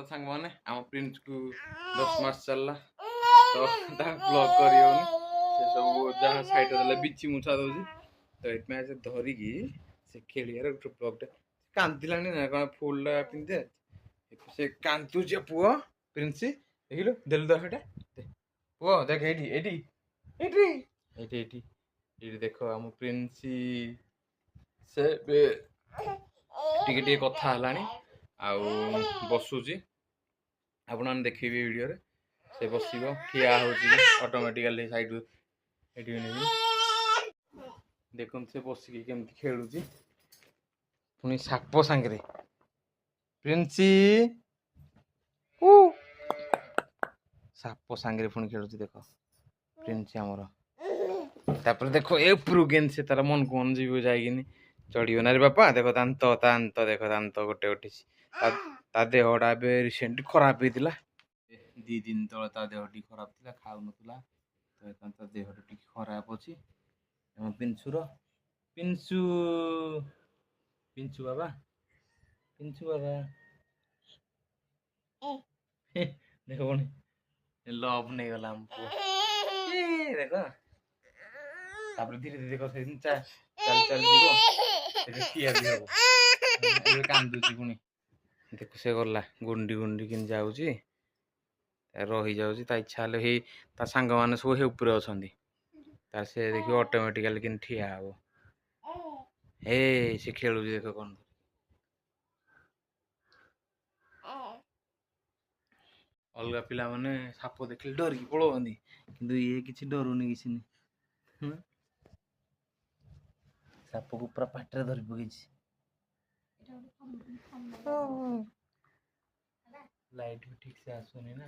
सांग मैंने आम प्रिंस को 10 मास चलला तो ब्लॉग कर सब जहाँ साइड देला बिची मुछा दौर तो ये से धरिकी से खेलियार गोटे ब्लॉगटे कांदिलानी ना कौन फुलटा पिंधे से कांदुचे पुओ प्रिंस देखिलु देलु तो हेटा पुओ देख eighty eighty eighty eighty eighty eighty देखो आम प्रिंस से टिके टिके कथा हलानी आउ बसुची आपण मैंने देखिए वीडियो रे से बस ठिया हो ऑटोमेटिकली साइड देखो से बसिकी केमती खेलुची पुणी साप सांगे प्रिंसी साप सांगे पुणी खेलुची देख प्रिंसी आमर तापर देखो ए प्रुगेन से तार मन को मन जीव जाइकिनी चढ़ियो ना रे बापा देखो दांत दांत देखो दांत गोटे उठी ता देहटा ए रिसेंटली खराब होता 2 दिन तले ता देह टी खराब था खाऊ नथुला तो ता देह टी खराब अच्छी पिंचुर पिंचु पिंचु बाबा देखो पुणी लव नहीं गला हमको देखो तापर धीरे धीरे देखो से चल चल जीवो ठिया भी हबो कांदुची पुणी देखो से गला गुंडी गुंडी किन जाऊची रही जाऊची ता इच्छा हेले हे ता सांग माने सब हे ऊपर अछंदी तार से देखियो ऑटोमेटिकली किन ठिया हबो हे से खेलुची देखो कोन अलग पिला माने साप देखले डर की पळोवंदी किंतु ये किछि डरुनी किछि नहीं साप को पूरा पाटरे धरि पकेछि लाइट भी ठीक से आसुनी ना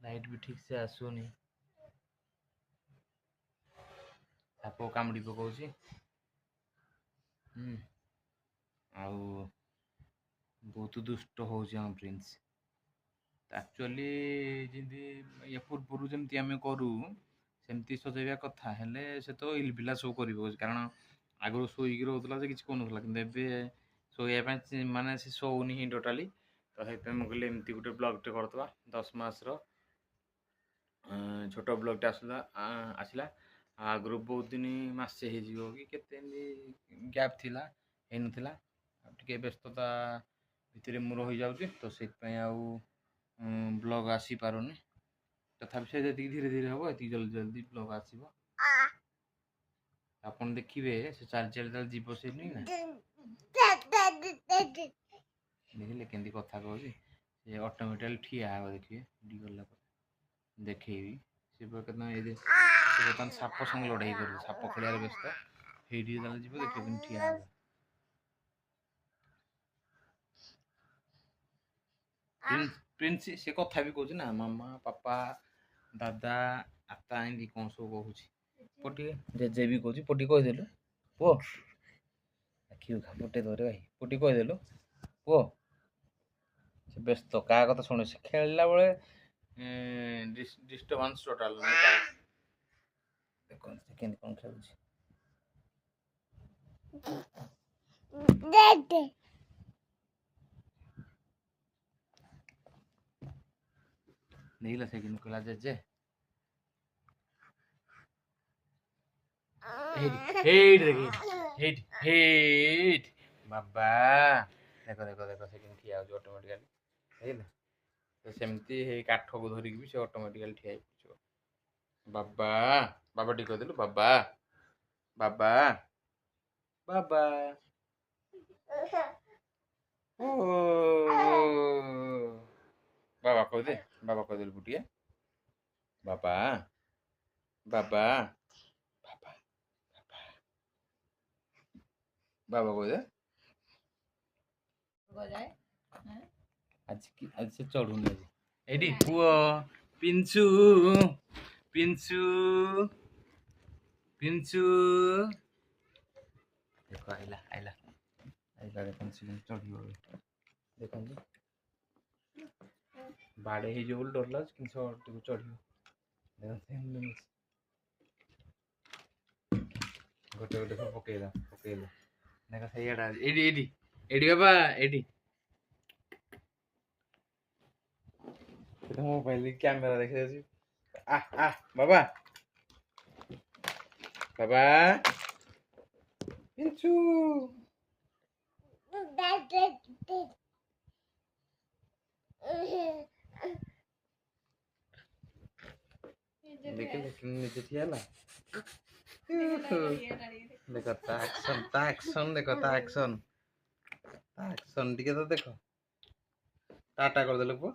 लाइट भी ठीक से आसुनी साप कामुड़ी पकाउछि आउ बहुत दुष्ट होउछि हम प्रिंस एक्चुअली जिंदी या पूर्व जमती आम करूँ सेमती सजेवा कथा हेले से तो इलबिला सब कर कारण आगु शोक रोला से किसी कहूना कि शोया माने से शोनी ही टोटाली तो ये मुझे एमती गोटे ब्लॉगटे करदे 10 मासर छोट ब्लॉगटे आसला आगु बहुत दिन मसे हो कि गैप थिला टे व्यस्तता भितर मु रही जाऊँगी तो से ब्लॉग आसी पारुनी तथापि से जी धीरे धीरे हम ये जल्दी जल्दी ब्लॉग आसो आपन देखिए से चल चल जीव से नहीं ना देखिले केंदी कथा कहूँ ऑटोमेटिकली ठिया हो देखिए गला देखेबी से बर्तमान साप संग लड़ाई कर साप खेल व्यस्त ये जीव देखिए ठिया प्रिंस से कथा भी कहूँ ना मामा पापा दादा आता एमती कौन सब कहूँ पोटे जेजे भी कहूँ पोटी कहीदेलु पुओ आखि खा पोटे धरे भाई पोटी कहीदेलु पुओ से व्यस्त क्या कथा शुणे से खेलला बेले डिस्टर्बांस टोटाल देखो केंदी कौन खेलुछि नहीं से कि कहला जेजे हेट बाबा देखो देखो देखो से ठिया हो ऑटोमेटिकली तो सेमती हे काठ को धरिक भी से ऑटोमेटिकली ठिया हो बाबा बाबा टी कहदेलु बाबा बाबा बाबा ओ बाबा कहदेलु बुटिया बाबा बाबा बाबा बाबा कहदे आज से चढ़ुनी आज एडी पुओ पिंचु पिंचु पिंचु देखो आइला आइला आइला देखो चढ़ियो देखो बाड़े ही जो डर लग कि चढ़ियो गोटे गोटे सब पकेला देखा सही एडी एडी एडी बाबा एडी मोबाइल कैमेरा देखे बाबा बाबा पिंचू देखे नीचे ठिया ला देखो ता एक्शन देखो ता एक्शन टिके तो देखो टाटा कर देले पो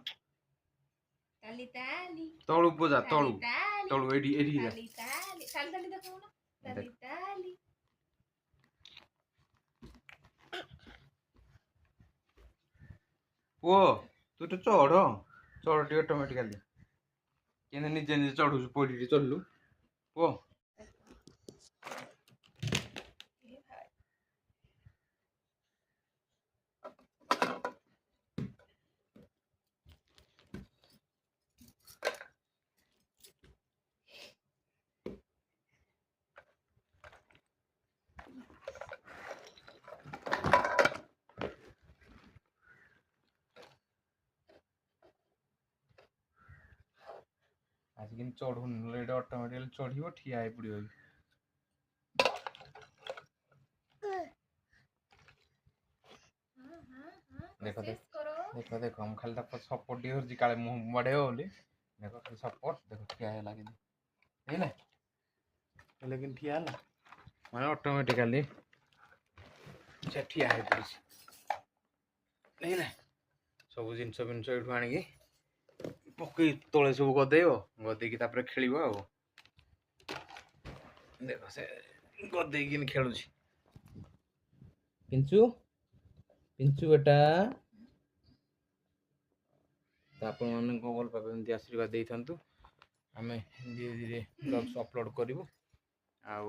ताली ताली तळु पूजा तळु एडी एडी ताली ताली ताली देखो ना ताली ताली ओ तू तो चढ़ टी ऑटोमेटिकली केने निजे निजे चढ़ू पड़ी चललु ओ आज कि चढ़ुन ऑटोमेटिकली चढ़ ठिया पड़ो देखो देखो देखो हम खाली सपोर्ट दी काले मुँह बढ़े बोली देखो खाली सपोर्ट देखो ठिया है लगे लेकिन ठिया है माने ऑटोमेटिकली से ठिया है पड़ी सब जिनस फिनस ये आनिकी पकई तले सब गदेक गदेक खेल देख से गदेक खेलु पिंचू पिंचू बेटा आप भल पाए एमती आशीर्वाद दे था आम धीरे धीरे ब्लॉग्स अपलोड करूँ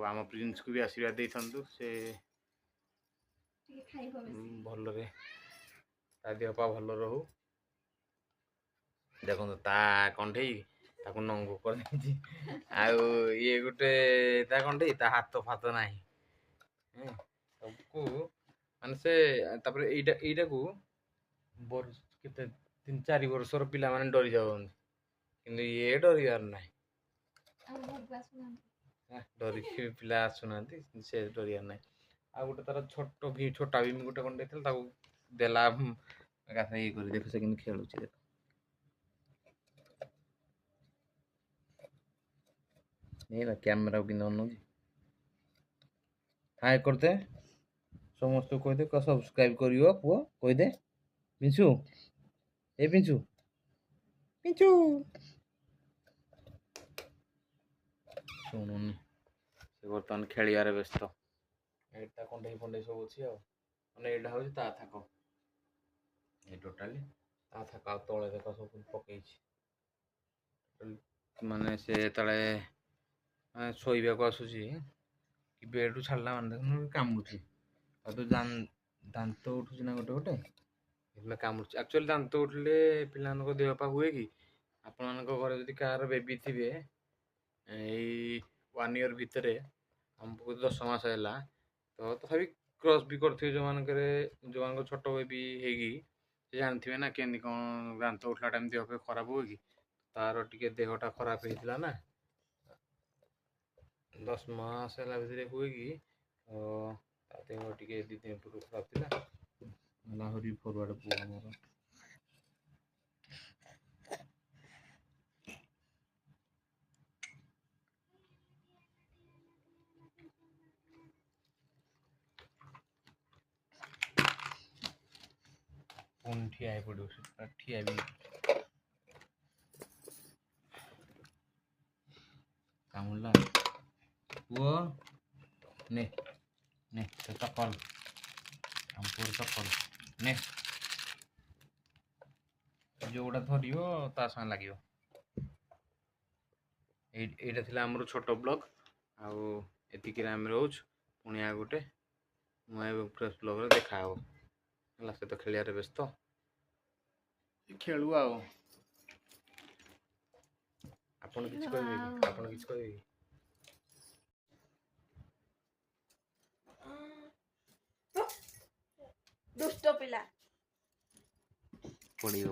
आम प्रिंस को भी आशीर्वाद दे था से भल देहपा भल रहू देखो ता कंठे नंगो कर ये गोटे ता कंठे ता हाथ फात ना सबको माने से एटा को केते 3-4 वर्षर पिला माने डरी जाउन किंतु ये डरियार ना डरी पिला आसुना से डरियार ना आ गोटे तार छोटा भी गोटे कंठे देला ये कर देख से कि खेलु देख नहीं कैमेरा कि हाय करते समस्त कहते सब्सक्राइब करियो पुओ कहदे पिंचू ए पिंचू पिंचू शुणुनि से बर्तमान खेलियार व्यस्त एटा कंडे फंडे सब अच्छी मैंने यहाँ हूँ ता थाक ये टोटाली ता थाक तले देख सब पकई माने से तले शोक आसूसी कि बेड छाड़ा मान देख कामुड़ी तो दांत उठुची ना गोटे गोटे कामुड़ी एक्चुअली दांत उठिले पिला देहपा हुए कि आपण घर जदि कार बेबी थे 1 ईयर भितर हमको 10 मास है तो तथापि क्रॉस भी करते जो मान छोट बेबी होगी जानते ना केमती कौन दांत उठला टाइम देह खराब हुए कि तार टिके देहटा खराब होता ना 10 मास है भितर हुए कि देह टे 2 दिन पूर्व खराब था आहरी फरवर्ड पुआ मोर पुन ठिया पड़ो ठिया भी कामुला पुओ ने ने तो चप्पल हमपुर चप्पल ने जोड़ा धरियो ता संग लागियो एटा थिला हमर छोट ब्लॉग आउ एतिकी आम रोज पुणी आ गोटे नुआ फ्रेश ब्लॉग रे देखा हो हला से तो खेलियार व्यस्त खेलु आपन किछ कहबे कि आपन किछ कहबे दुष्ट पिला पड़ियो